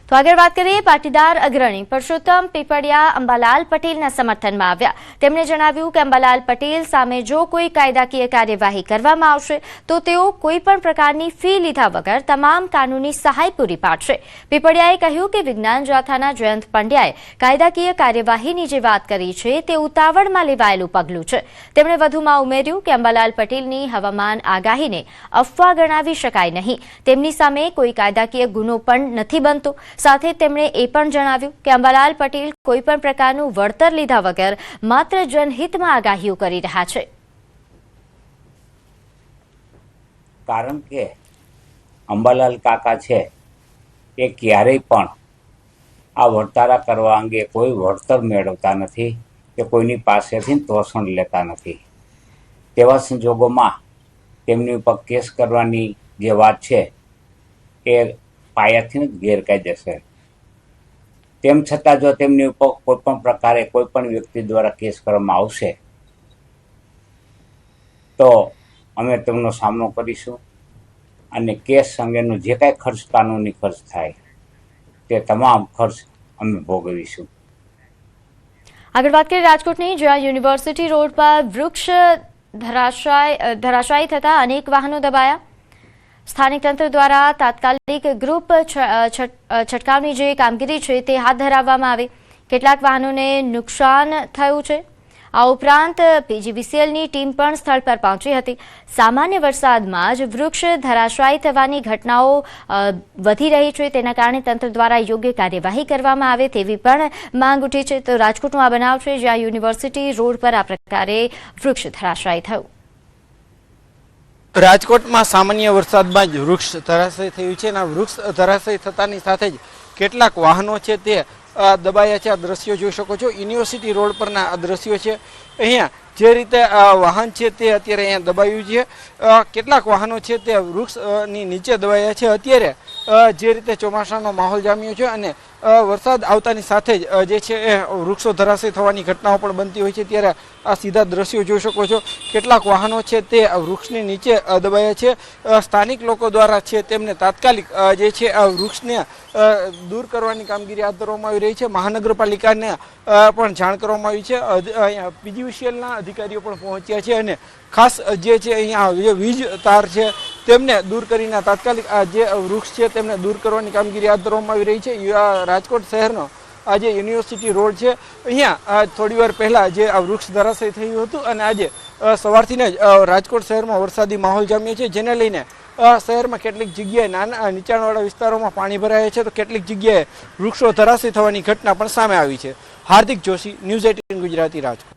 તો આગળ વાત કરીએ, પાટીદાર અગ્રણી પરસોત્તમ પીપળિયા અંબાલાલ પટેલના સમર્થનમાં આવ્યા। તેમણે જણાવ્યું કે અંબાલાલ પટેલ સામે જો કોઈ કાયદાકીય કાર્યવાહી કરવામાં આવશે તો તેઓ કોઈ પણ પ્રકારની ફી લીધા વગર તમામ કાનૂની સહાય પૂરી પાડશે। પીપળિયાએ કહ્યું કે વિજ્ઞાન જાથાના જયંત પંડ્યાએ કાયદાકીય કાર્યવાહીની જે વાત કરી છે તે ઉતાવળમાં લેવાયેલું પગલું છે। તેમણે વધુમાં ઉમેર્યું કે અંબાલાલ પટેલની હવામાન આગાહીને અફવા ગણાવી શકાય નહીં। તેમની સામે કોઈ કાયદાકીય ગુનો પણ નથી બનતો। સાથે તેમણે એ પણ જણાવ્યું કે અંબાલાલ પટેલ કોઈ પણ પ્રકારનું વળતર લીધા વગર માત્ર જનહિતમાં આગાહીઓ કરી રહ્યા છે। કારણ કે અંબાલાલ કાકા છે એ ક્યારેય પણ આ વર્તારા કરવા અંગે કોઈ વળતર મેળવતા નથી કે કોઈની પાસેથી તોષણ લેતા નથી। તેવા સંજોગોમાં તેમની ઉપર કેસ કરવાની જે વાત છે એ પાયાથી જ ગેરકાયદેસર। તેમ છતાં જો તેમની ઉપર કોઈ પણ પ્રકારે કોઈ પણ વ્યક્તિ દ્વારા કેસ કરવામાં આવશે તો અમે તેમનો સામનો કરીશું અને કેસ અંગેનો જે કાંઈ ખર્ચ કાનૂની ખર્ચ થાય તે તમામ ખર્ચ અમે ભોગવીશું। આગળ વાત કરીએ રાજકોટની, જ્યાં યુનિવર્સિટી રોડ પર વૃક્ષ ધરાશાયી થતા અનેક વાહનો દબાયા। સ્થાનિક તંત્ર દ્વારા તાત્કાલિક ગ્રુપ છંટકાવની જે કામગીરી છે તે હાથ ધરવામાં આવી। કેટલાક વાહનોને નુકસાન થયું છે। આ ઉપરાંત પીજીવીસીએલની ટીમ પણ સ્થળ પર પહોંચી હતી। સામાન્ય વરસાદમાં જ વૃક્ષ ધરાશાયી થવાની ઘટનાઓ વધી રહી છે, તેના કારણે તંત્ર દ્વારા યોગ્ય કાર્યવાહી કરવામાં આવે તેવી પણ માંગ ઉઠી છે। તો રાજકોટનું આ બનાવ છે જ્યાં યુનિવર્સિટી રોડ પર આ પ્રકારે વૃક્ષ ધરાશાયી થયું। રાજકોટમાં સામાન્ય વરસાદમાં જ વૃક્ષ ધરાશાયી થયું છે અને આ વૃક્ષ ધરાશાયી થતાની સાથે જ કેટલાક વાહનો છે તે દબાયા છે। આ દ્રશ્યો જોઈ શકો છો, યુનિવર્સિટી રોડ પરના આ દ્રશ્યો છે। અહીંયા જે રીતે વાહન છે તે અત્યારે અહીંયા દબાયું છે। કેટલાક વાહનો છે તે વૃક્ષની નીચે દબાયા છે। અત્યારે જે રીતે ચોમાસાનો માહોલ જામ્યો છે અને વરસાદ આવતાની સાથે જ જે છે એ વૃક્ષો ધરાશાયી થવાની ઘટનાઓ પણ બનતી હોય છે, ત્યારે આ સીધા દ્રશ્યો જોઈ શકો છો। કેટલાક વાહનો છે તે વૃક્ષની નીચે દબાયા છે। સ્થાનિક લોકો દ્વારા છે તેમને તાત્કાલિક જે છે આ વૃક્ષને દૂર કરવાની કામગીરી હાથ ધરવામાં આવી રહી છે। મહાનગરપાલિકાને પણ જાણ કરવામાં આવી છે। અહીંયા પીજીવીસીએલના અધિકારીઓ પણ પહોંચ્યા છે અને ખાસ જે છે અહીંયા જે વીજ તાર છે તેમને દૂર કરીને તાત્કાલિક આ જે વૃક્ષ છે તેમને દૂર કરવાની કામગીરી હાથ ધરવામાં આવી રહી છે। રાજકોટ શહેરનો આ જે યુનિવર્સિટી રોડ છે અહીંયા થોડી વાર પહેલા જે આ વૃક્ષ ધરાશાયી થયું હતું અને આજે સવારથી જ રાજકોટ શહેરમાં વરસાદી માહોલ જામ્યો છે, જેને લઈને શહેરમાં કેટલીક જગ્યાએ નાના નીચાણવાળા વિસ્તારોમાં પાણી ભરાયા છે તો કેટલીક જગ્યાએ વૃક્ષો ધરાશાયી થવાની ઘટના પણ સામે આવી છે। હાર્દિક જોશી, ન્યૂઝ 18 ગુજરાતી, રાજકોટ।